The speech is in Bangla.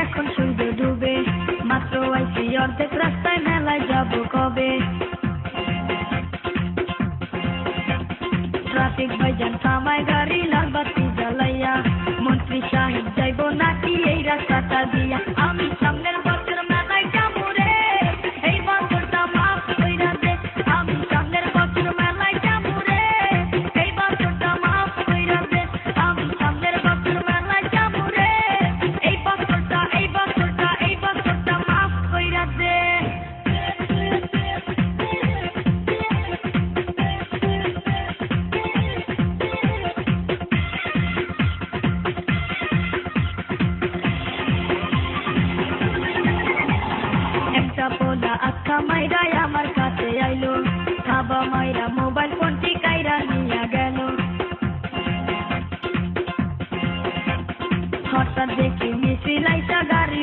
এখন সূর্য ডুবে মাত্র আইছি অর্ধেক রাস্তায় মেলায় যাব কবে ট্রাফিক ভাইজান থামায় গাড়ি লাল বাতি জ্বালাইয়া মন্ত্রী সাহেব যাইব নাকি এই রাস্তাটা দিয়া আমি সামনের বছর মেলায় যাবো রে এই বছরটা মাফ কইরা দে আমি সামনের বছর মেলায় যাবো রে এই বছরটা মাফ কইরা দে আমি সামনের বছর মেলায় যাবো রে এই বছরটা মাফ কইরা দে পোলা আখ্যা মাইরা আমার কাছে আইলো খাবা মাইরা মোবাইল ফোনটি কাইরা নিয়া গেল হঠাৎ দেখি মিছিল আইসা গাড়ি